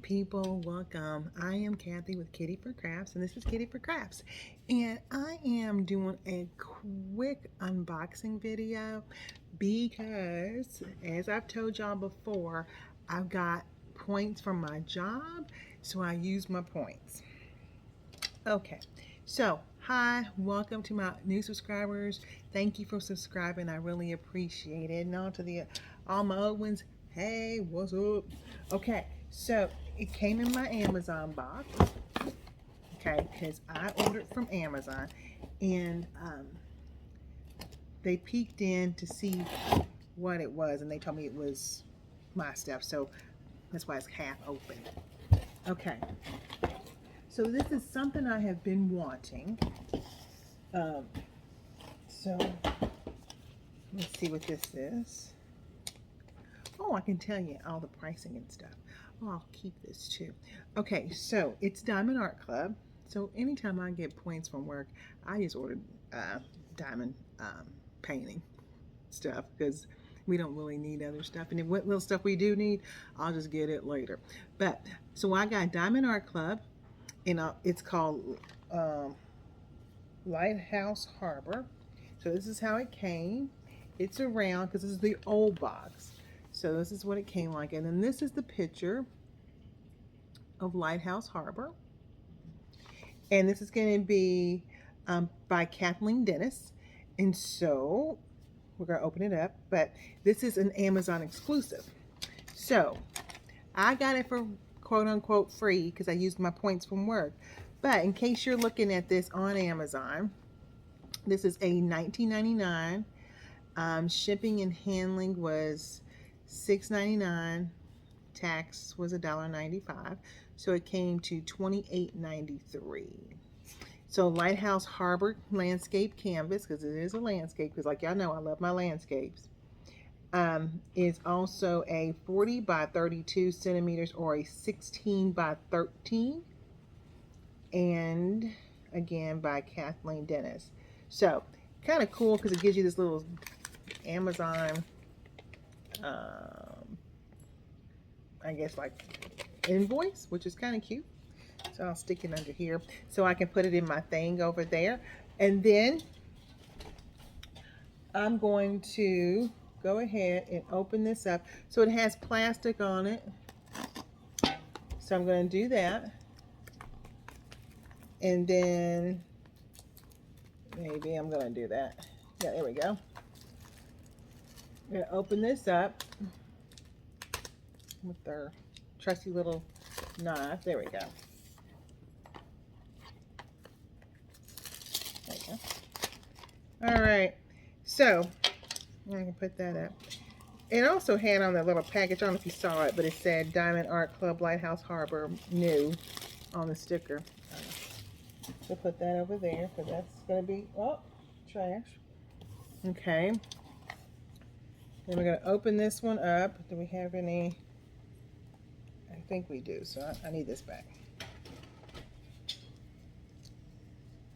people, welcome. I am Kathy with Kitty for Crafts, and this is Kitty for Crafts. And I am doing a quick unboxing video because, as I've told y'all before, I've got points from my job, so I use my points. Okay, so hi, welcome to my new subscribers. Thank you for subscribing. I really appreciate it. And on to all my old ones. Hey, what's up? Okay, so it came in my Amazon box. Okay, because I ordered from Amazon, and they peeked in to see what it was, and they told me it was my stuff. So that's why it's half open. Okay. So this is something I have been wanting. So let's see what this is. Oh, I can tell you all the pricing and stuff. Oh, I'll keep this too. Okay, so it's Diamond Art Club. So anytime I get points from work, I just order diamond painting stuff because we don't really need other stuff. And what little stuff we do need, I'll just get it later. But so I got Diamond Art Club, and it's called Lighthouse Harbor. So this is how it came. It's around because this is the old box. So this is what it came like. And then this is the picture of Lighthouse Harbor. And this is going to be by Kathleen Dennis. And so we're going to open it up. But this is an Amazon exclusive. So I got it for quote unquote free because I used my points from work. But in case you're looking at this on Amazon, this is a $19.99. Shipping and handling was $6.99. Tax was $1.95. So it came to $28.93. So Lighthouse Harbor landscape canvas, because it is a landscape, because like y'all know I love my landscapes, is also a 40 by 32 centimeters or a 16 by 13. And again by Kathleen Dennis. So kind of cool because it gives you this little Amazon I guess like invoice, which is kind of cute. So I'll stick it under here so I can put it in my thing over there. And then I'm going to go ahead and open this up. So it has plastic on it. So I'm going to do that. And then maybe I'm going to do that. Yeah, there we go. I'm going to open this up with their trusty little knife. There we go. There we go. All right. So I can put that up. It also had on the little package, I don't know if you saw it, but it said Diamond Art Club Lighthouse Harbor new on the sticker. So put that over there because that's going to be, oh, trash. Okay. Then we're going to open this one up. Do we have any? I think we do. So I need this back.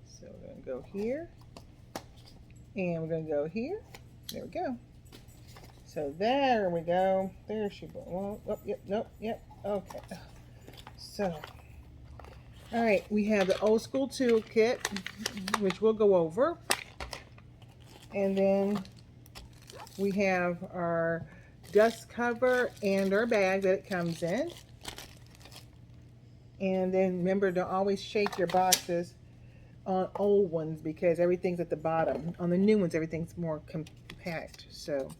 So we're going to go here. And we're going to go here. There we go. So there we go. There she goes. Oh, yep, nope, yep. Okay. So, all right. We have the old school toolkit, which we'll go over. And then we have our dust cover and our bag that it comes in. And then remember to always shake your boxes on old ones because everything's at the bottom. On the new ones, everything's more compact. So,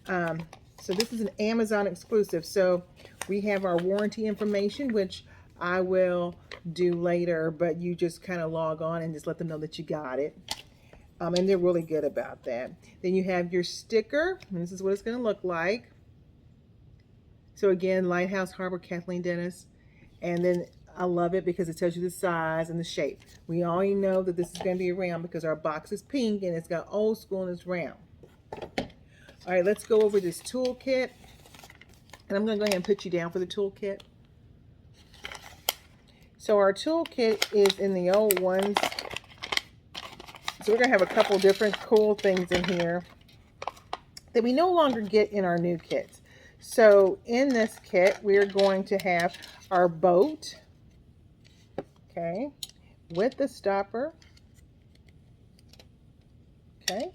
so this is an Amazon exclusive. So we have our warranty information, which I will do later, but you just kind of log on and just let them know that you got it. And they're really good about that. Then you have your sticker, and this is what it's going to look like. So again, Lighthouse Harbor, Kathleen Dennis. And then I love it because it tells you the size and the shape. We already know that this is going to be round because our box is pink and it's got old school and it's round. All right, let's go over this toolkit. And I'm going to go ahead and put you down for the toolkit. So our toolkit is in the old ones. So we're going to have a couple different cool things in here that we no longer get in our new kits. So in this kit, we're going to have our boat, okay, with the stopper, okay.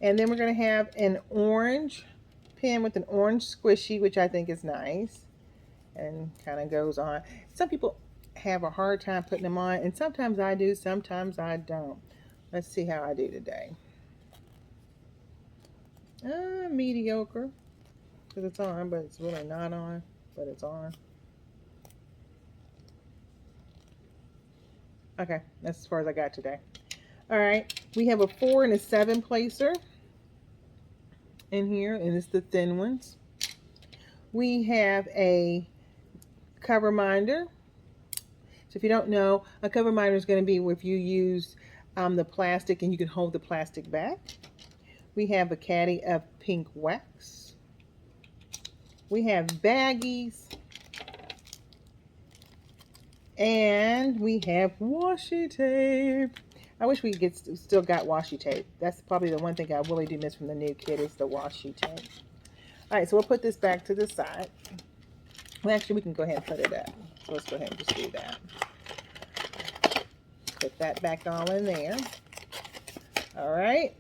And then we're going to have an orange pen with an orange squishy, which I think is nice and kind of goes on. Some people have a hard time putting them on, and sometimes I do, sometimes I don't. Let's see how I do today. Mediocre, because it's on, but it's really not on, but it's on. Okay, that's as far as I got today. All right, we have a 4 and a 7 placer in here, and it's the thin ones. We have a cover minder. So if you don't know, a cover minder is going to be if you use the plastic and you can hold the plastic back. We have a caddy of pink wax. We have baggies. And we have washi tape. I wish we still got washi tape. That's probably the one thing I really do miss from the new kit is the washi tape. All right, so we'll put this back to the side. Well, actually, we can go ahead and put it up. So let's go ahead and just do that. Put that back all in there. All right.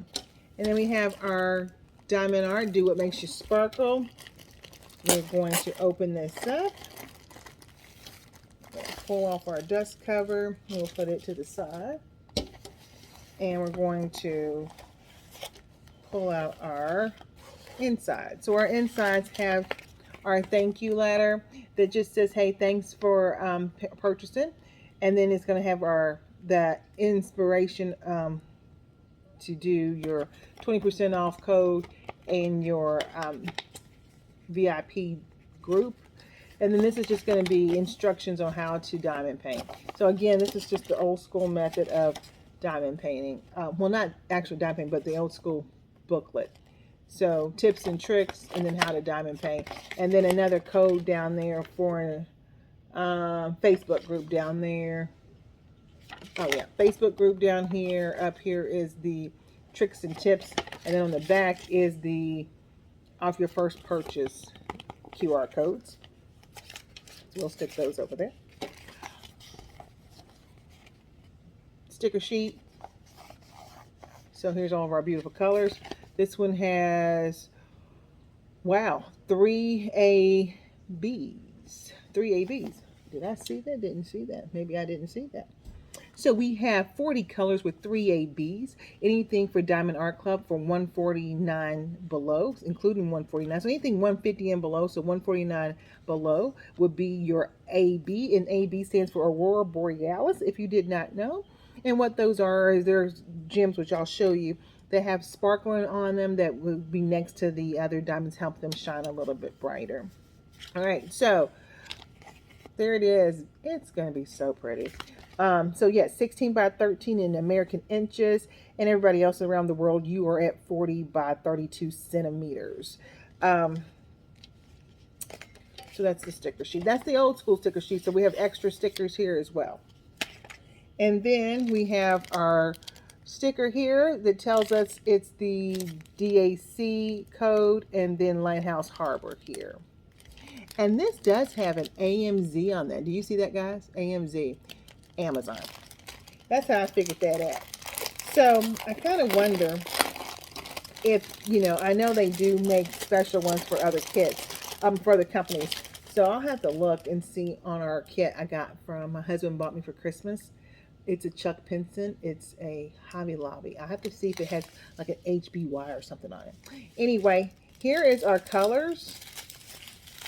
And then we have our diamond art, Do What Makes You Sparkle. We're going to open this up. Pull off our dust cover. We'll put it to the side. And we're going to pull out our inside. So our insides have our thank you letter that just says, hey, thanks for purchasing. And then it's going to have the inspiration to do your 20% off code in your VIP group. And then this is just going to be instructions on how to diamond paint. So again, this is just the old school method of diamond painting. Well, not actual diamond painting, but the old school booklet. So tips and tricks, and then how to diamond paint. And then another code down there for a Facebook group down there. Oh yeah, Facebook group down here. Up here is the tricks and tips. And then on the back is the off your first purchase QR codes. So we'll stick those over there. Sticker sheet. So here's all of our beautiful colors. This one has, wow, 3 ABs. 3 ABs. Did I see that? Didn't see that. Maybe I didn't see that. So we have 40 colors with 3 ABs. Anything for Diamond Art Club for $149 below, including $149. So anything $150 and below, so $149 below would be your AB. And AB stands for Aurora Borealis, if you did not know. And what those are is there's gems, which I'll show you, that have sparkling on them that would be next to the other diamonds, help them shine a little bit brighter. All right, so there it is. It's going to be so pretty. So yeah, 16 by 13 in American inches, and everybody else around the world, you are at 40 by 32 centimeters. So that's the sticker sheet. That's the old school sticker sheet. So we have extra stickers here as well. And then we have our sticker here that tells us it's the DAC code, and then Lighthouse Harbor here. And this does have an AMZ on that. Do you see that, guys? AMZ. Amazon. That's how I figured that out. So I kind of wonder if, you know, I know they do make special ones for other kits, for other companies. So I'll have to look and see on our kit I got from my husband bought me for Christmas. It's a Chuck Pinson. It's a Hobby Lobby. I have to see if it has like an HBY or something on it. Anyway, here is our colors,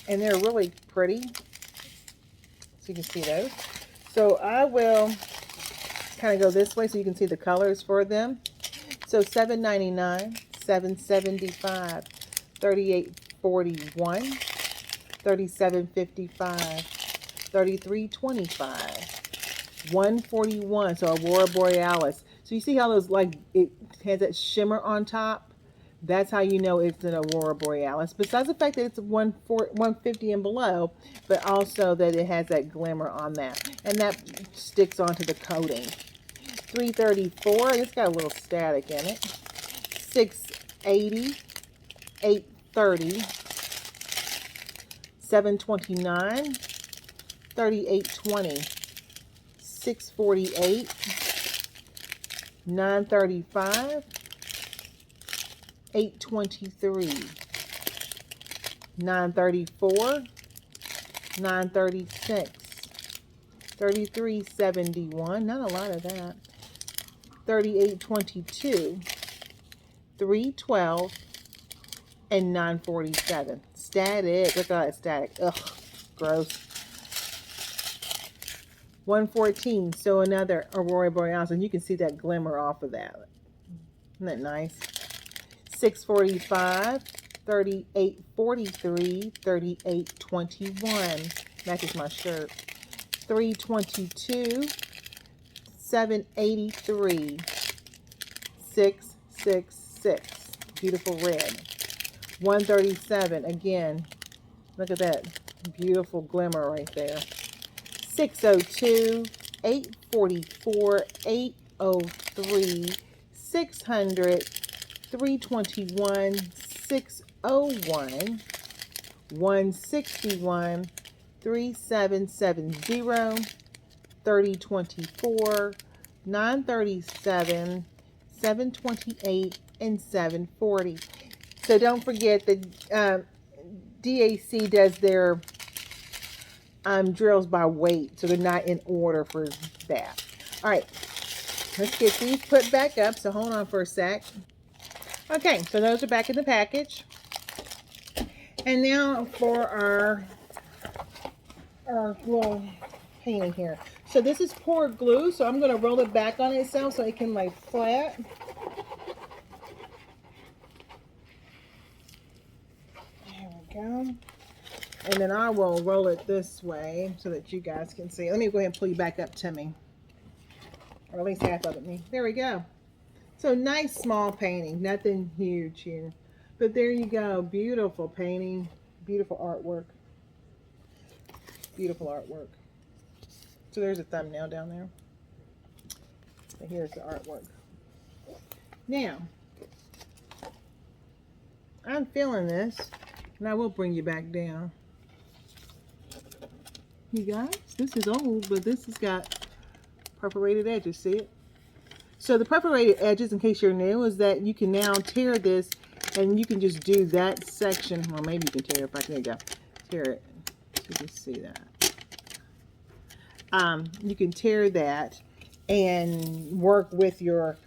and they're really pretty. So you can see those. So I will kind of go this way so you can see the colors for them. So $7.99, $7.75, $38.41, $37.55, $33.25, $141. So Aurora Borealis. So you see how those, like, it has that shimmer on top? That's how you know it's an Aurora Borealis. Besides the fact that it's 150 and below, but also that it has that glimmer on that. And that sticks onto the coating. $334, it's got a little static in it. $680, 30, 729, 3820, 648, 935, 823, 934, 936, 3371, not a lot of that, 3822, 312, and 947. Static. Look at all that static. Ugh, gross. 114. So another Aurora Borealis, and you can see that glimmer off of that. Isn't that nice? 645, 3843, 3821. Matches my shirt. 322, 783, 666. Beautiful red. 137. Again, look at that beautiful glimmer right there. 602, 844, 803, 600, 321, 601, 161, 3770, 3024, 937, 728, and 740. So don't forget that DAC does their drills by weight, so they're not in order for that. All right, let's get these put back up. So hold on for a sec. Okay, so those are back in the package. And now for our little painting here. So this is poured glue, so I'm going to roll it back on itself so it can lay flat. There we go. And then I will roll it this way so that you guys can see. Let me go ahead and pull you back up to me. Or at least half of it me. There we go. So nice small painting. Nothing huge here. But there you go. Beautiful painting. Beautiful artwork. Beautiful artwork. So there's a thumbnail down there. And here's the artwork. Now, I'm feeling this. And I will bring you back down. You guys, this is old, but this has got perforated edges. See it? So the perforated edges, in case you're new, is that you can now tear this and you can just do that section. Well, maybe you can tear it back. There you go. Tear it. You can see that. You can tear that and work with your,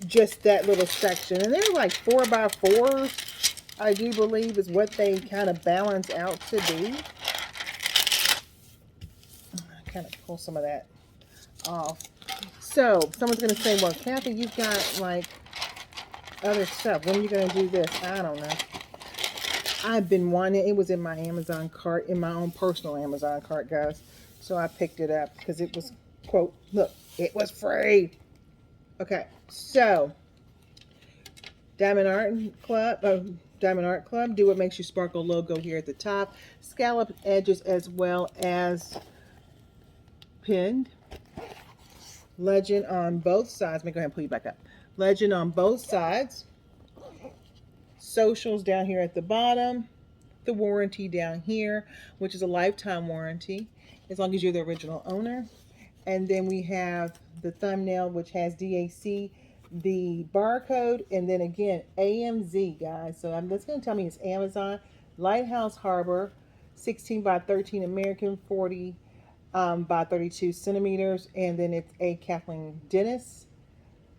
just that little section. And they're like 4x4s, I do believe, is what they kind of balance out to be. Kind of pull some of that off. So someone's going to say, well, Kathy, you've got like other stuff. When are you going to do this? I don't know. I've been wanting it. Was in my Amazon cart, in my own personal Amazon cart, guys. So I picked it up because it was, quote, look, it was free. Okay, so Diamond Art Club, do what makes you sparkle logo here at the top. Scallop edges as well as pinned. Legend on both sides. Let me go ahead and pull you back up. Legend on both sides. Socials down here at the bottom. The warranty down here, which is a lifetime warranty, as long as you're the original owner. And then we have the thumbnail, which has DAC, the barcode, and then again, AMZ, guys. So that's going to tell me it's Amazon, Lighthouse Harbor, 16 by 13 American, 40 by 32 centimeters, and then it's a Kathleen Dennis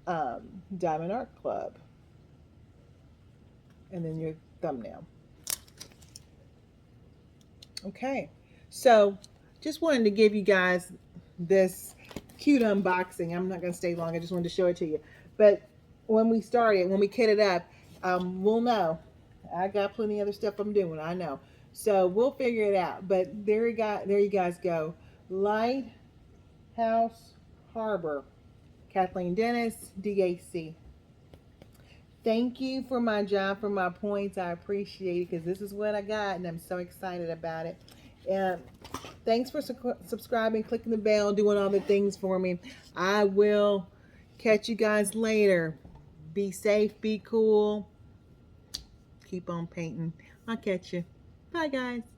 Diamond Art Club, and then your thumbnail. Okay, so just wanted to give you guys this cute unboxing. I'm not going to stay long. I just wanted to show it to you. But when we started, when we kit it up, we'll know. I got plenty of other stuff I'm doing, I know. So we'll figure it out. But there you guys go. Lighthouse Harbor, Kathleen Dennis, DAC. Thank you for my job, for my points. I appreciate it because this is what I got and I'm so excited about it. Thanks for subscribing, clicking the bell, doing all the things for me. I will catch you guys later. Be safe, be cool. keep on painting. I'll catch you. Bye, guys.